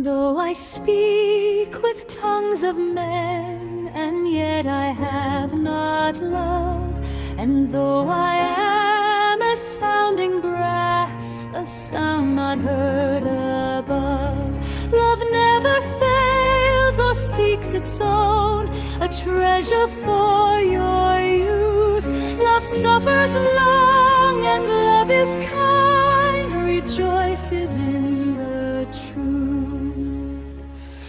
Though I speak with tongues of men, and yet I have not love, and though I am a sounding brass, a sound not heard above, love never fails or seeks its own, a treasure for your youth. Love suffers long, and love is kind, rejoices in the truth.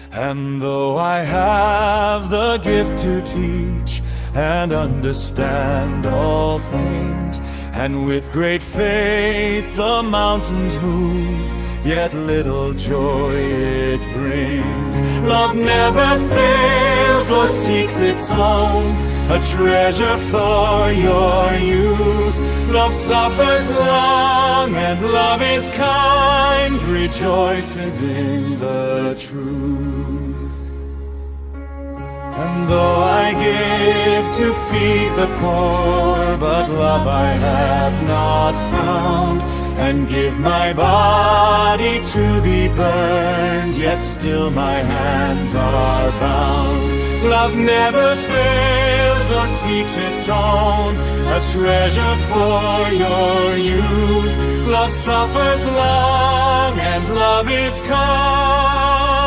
And though I have the gift to teach and understand all things, and with great faith the mountains move, yet little joy it brings. Love never fails or seeks its own, a treasure for your youth. Love suffers long, and love is kind, rejoices in the truth. And though I give to feed the poor, but love I have not found, and give my body to be burned, yet still my hands are bound. Love never fails or seeks its own, a treasure for your youth. Love suffers long, and love is kind,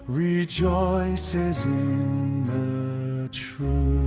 rejoices in the truth.